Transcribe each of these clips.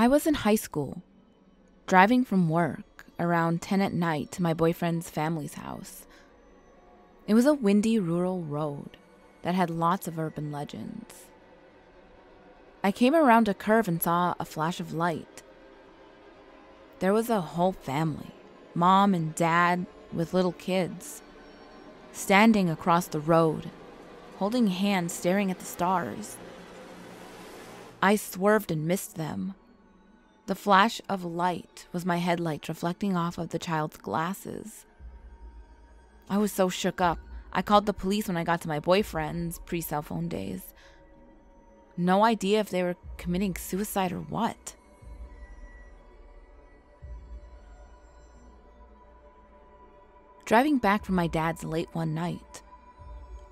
I was in high school, driving from work around 10 at night to my boyfriend's family's house. It was a windy rural road that had lots of urban legends. I came around a curve and saw a flash of light. There was a whole family, mom and dad with little kids, standing across the road, holding hands staring at the stars. I swerved and missed them. The flash of light was my headlights reflecting off of the child's glasses. I was so shook up. I called the police when I got to my boyfriend's pre-cell phone days. No idea if they were committing suicide or what. Driving back from my dad's late one night,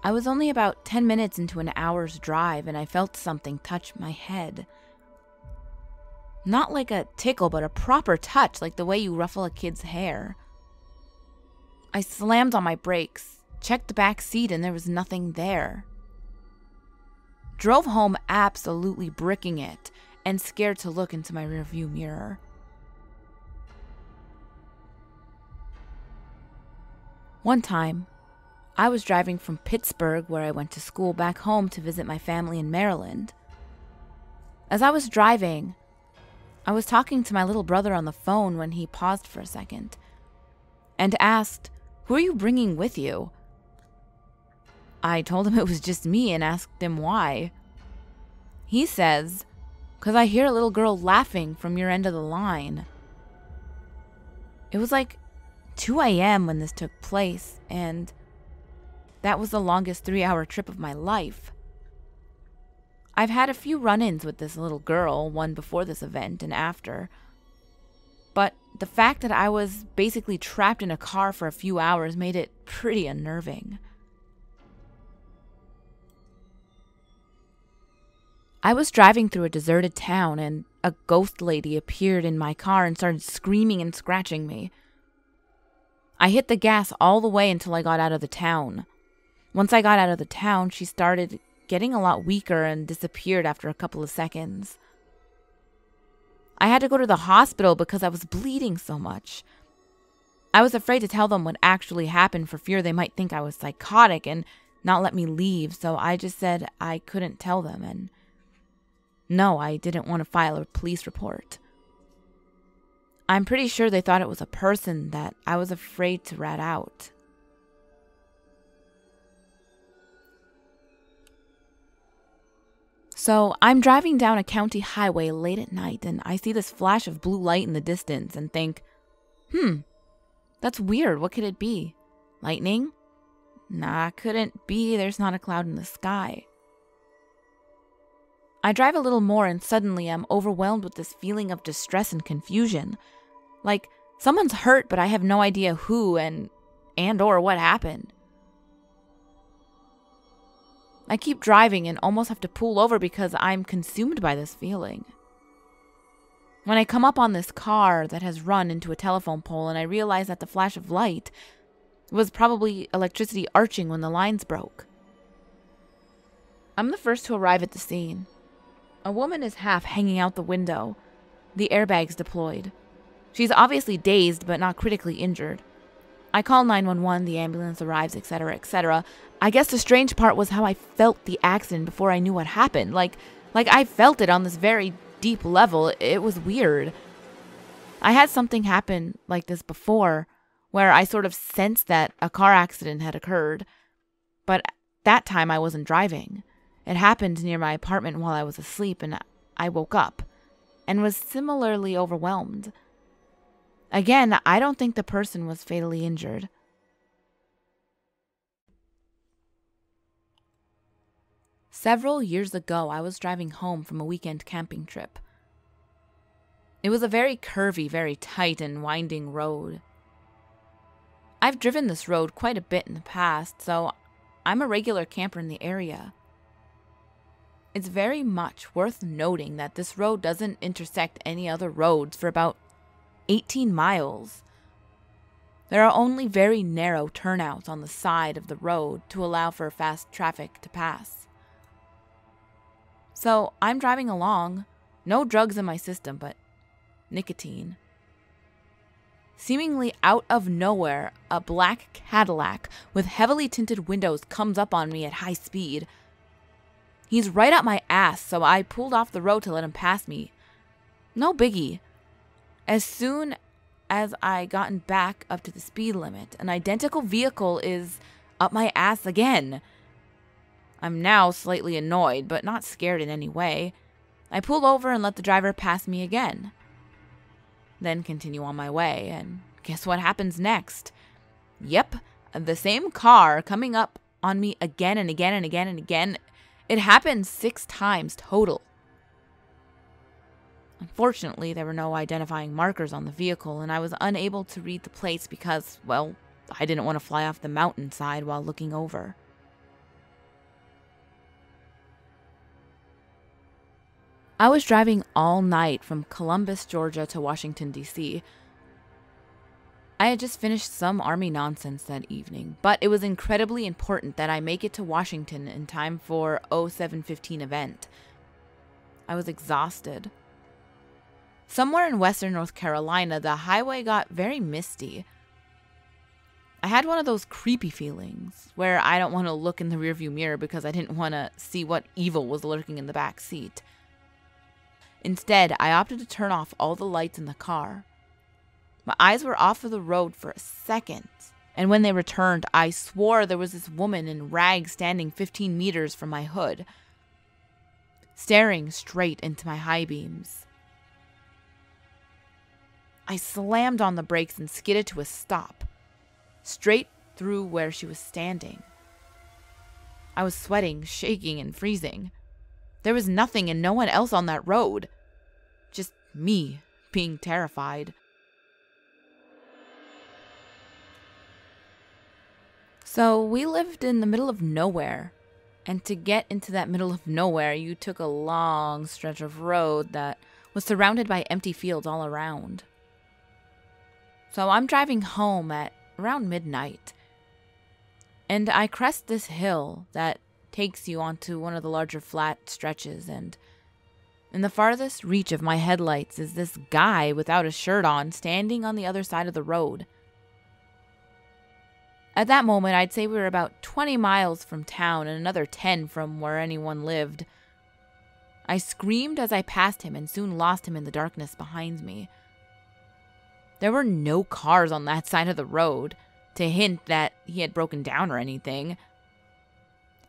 I was only about 10 minutes into an hour's drive and I felt something touch my head. Not like a tickle, but a proper touch, like the way you ruffle a kid's hair. I slammed on my brakes, checked the back seat, and there was nothing there. Drove home absolutely bricking it and scared to look into my rearview mirror. One time, I was driving from Pittsburgh, where I went to school, back home to visit my family in Maryland. As I was driving, I was talking to my little brother on the phone when he paused for a second and asked, "Who are you bringing with you?" I told him it was just me and asked him why. He says, "'Cause I hear a little girl laughing from your end of the line." It was like 2 a.m. when this took place, and that was the longest 3-hour trip of my life. I've had a few run-ins with this little girl, one before this event and after. But the fact that I was basically trapped in a car for a few hours made it pretty unnerving. I was driving through a deserted town and a ghost lady appeared in my car and started screaming and scratching me. I hit the gas all the way until I got out of the town. Once I got out of the town, she started getting a lot weaker and disappeared after a couple of seconds. I had to go to the hospital because I was bleeding so much. I was afraid to tell them what actually happened for fear they might think I was psychotic and not let me leave, so I just said I couldn't tell them, and no, I didn't want to file a police report. I'm pretty sure they thought it was a person that I was afraid to rat out. So I'm driving down a county highway late at night and I see this flash of blue light in the distance and think, that's weird. What could it be? Lightning? Nah, couldn't be. There's not a cloud in the sky. I drive a little more and suddenly I'm overwhelmed with this feeling of distress and confusion. Like someone's hurt, but I have no idea who and or what happened. I keep driving and almost have to pull over because I'm consumed by this feeling. When I come up on this car that has run into a telephone pole and I realize that the flash of light was probably electricity arching when the lines broke. I'm the first to arrive at the scene. A woman is half hanging out the window, the airbags deployed. She's obviously dazed but not critically injured. I call 911, the ambulance arrives, etc., etc. I guess the strange part was how I felt the accident before I knew what happened. Like I felt it on this very deep level. It was weird. I had something happen like this before, where I sort of sensed that a car accident had occurred. But that time I wasn't driving. It happened near my apartment while I was asleep, and I woke up and was similarly overwhelmed. Again, I don't think the person was fatally injured. Several years ago, I was driving home from a weekend camping trip. It was a very curvy, very tight and winding road. I've driven this road quite a bit in the past, so I'm a regular camper in the area. It's very much worth noting that this road doesn't intersect any other roads for about 18 miles. There are only very narrow turnouts on the side of the road to allow for fast traffic to pass. So I'm driving along, No drugs in my system, but nicotine. Seemingly out of nowhere, a black Cadillac with heavily tinted windows comes up on me at high speed. He's right up my ass, so I pulled off the road to let him pass me. No biggie. As soon as I gotten back up to the speed limit, an identical vehicle is up my ass again. I'm now slightly annoyed, but not scared in any way. I pull over and let the driver pass me again. Then continue on my way, and guess what happens next? Yep, the same car coming up on me again and again and again and again. It happened 6 times total. Unfortunately, there were no identifying markers on the vehicle, and I was unable to read the plates because, well, I didn't want to fly off the mountainside while looking over. I was driving all night from Columbus, Georgia to Washington, D.C. I had just finished some army nonsense that evening, but it was incredibly important that I make it to Washington in time for 07:15 event. I was exhausted. Somewhere in western North Carolina, the highway got very misty. I had one of those creepy feelings where I don't want to look in the rearview mirror because I didn't want to see what evil was lurking in the back seat. Instead, I opted to turn off all the lights in the car. My eyes were off of the road for a second, and when they returned, I swore there was this woman in rags standing 15 meters from my hood, staring straight into my high beams. I slammed on the brakes and skidded to a stop, straight through where she was standing. I was sweating, shaking, and freezing. There was nothing and no one else on that road. Just me being terrified. So we lived in the middle of nowhere. And to get into that middle of nowhere, you took a long stretch of road that was surrounded by empty fields all around. So I'm driving home at around midnight. And I crest this hill that takes you onto one of the larger flat stretches, and in the farthest reach of my headlights is this guy without a shirt on standing on the other side of the road. At that moment, I'd say we were about 20 miles from town and another 10 from where anyone lived. I screamed as I passed him and soon lost him in the darkness behind me. There were no cars on that side of the road to hint that he had broken down or anything.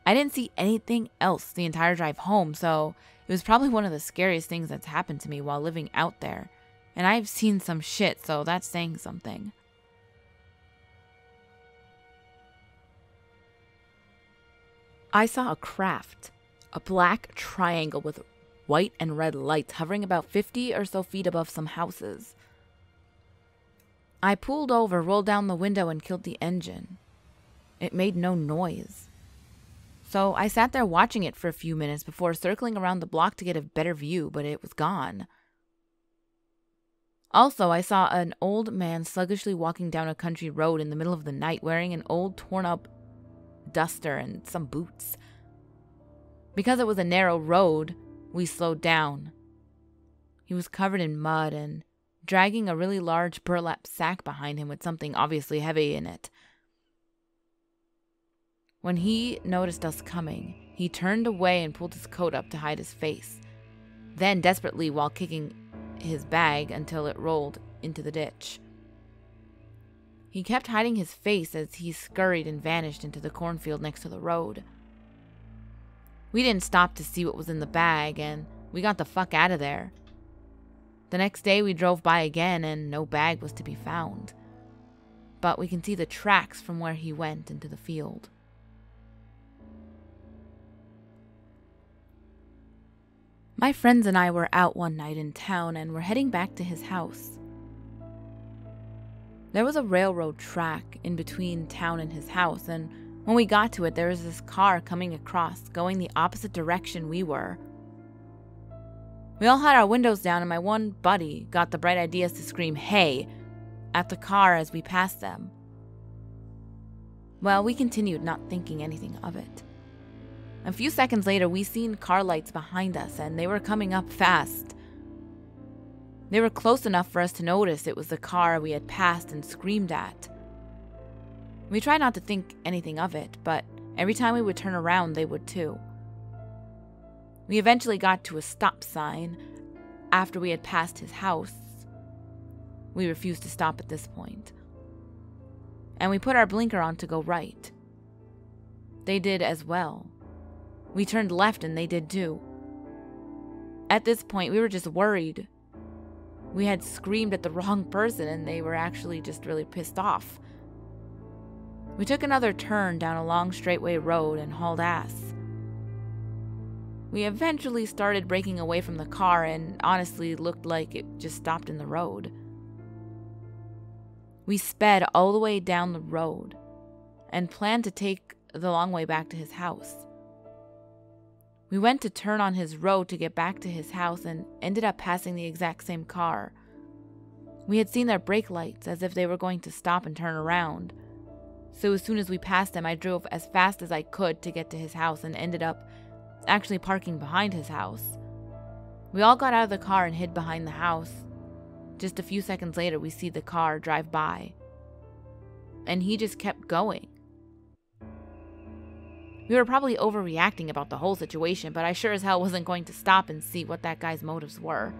I didn't see anything else the entire drive home, so it was probably one of the scariest things that's happened to me while living out there. And I've seen some shit, so that's saying something. I saw a craft, a black triangle with white and red lights hovering about 50 or so feet above some houses. I pulled over, rolled down the window, and killed the engine. It made no noise. So I sat there watching it for a few minutes before circling around the block to get a better view, but it was gone. Also, I saw an old man sluggishly walking down a country road in the middle of the night wearing an old torn-up duster and some boots. Because it was a narrow road, we slowed down. He was covered in mud and dragging a really large burlap sack behind him with something obviously heavy in it. When he noticed us coming, he turned away and pulled his coat up to hide his face, then desperately while kicking his bag until it rolled into the ditch. He kept hiding his face as he scurried and vanished into the cornfield next to the road. We didn't stop to see what was in the bag, and we got the fuck out of there. The next day we drove by again, and no bag was to be found. But we can see the tracks from where he went into the field. My friends and I were out one night in town and were heading back to his house. There was a railroad track in between town and his house, and when we got to it, there was this car coming across, going the opposite direction we were. We all had our windows down, and my one buddy got the bright ideas to scream, "Hey!" at the car as we passed them. Well, we continued, not thinking anything of it. A few seconds later, we seen car lights behind us, and they were coming up fast. They were close enough for us to notice it was the car we had passed and screamed at. We tried not to think anything of it, but every time we would turn around, they would too. We eventually got to a stop sign after we had passed his house. We refused to stop at this point. And we put our blinker on to go right. They did as well. We turned left and they did too. At this point, we were just worried. We had screamed at the wrong person and they were actually just really pissed off. We took another turn down a long straightway road and hauled ass. We eventually started breaking away from the car and honestly looked like it just stopped in the road. We sped all the way down the road and planned to take the long way back to his house. We went to turn on his road to get back to his house and ended up passing the exact same car. We had seen their brake lights as if they were going to stop and turn around. So as soon as we passed them, I drove as fast as I could to get to his house and ended up actually parking behind his house. We all got out of the car and hid behind the house. Just a few seconds later, we see the car drive by. And he just kept going. We were probably overreacting about the whole situation, but I sure as hell wasn't going to stop and see what that guy's motives were.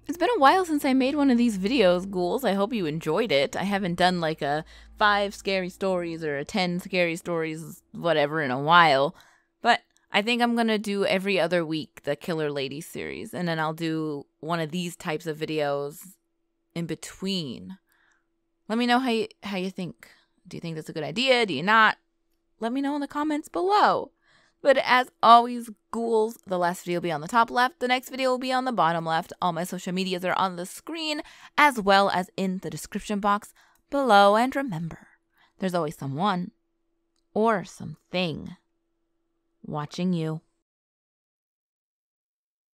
It's been a while since I made one of these videos, ghouls. I hope you enjoyed it. I haven't done like a 5 scary stories or a 10 scary stories, whatever, in a while. But I think I'm going to do every other week the Killer Lady series. And then I'll do one of these types of videos in between. Let me know how you think. Do you think that's a good idea? Do you not? Let me know in the comments below. But as always, ghouls, the last video will be on the top left. The next video will be on the bottom left. All my social medias are on the screen as well as in the description box below. And remember, there's always someone or something watching you.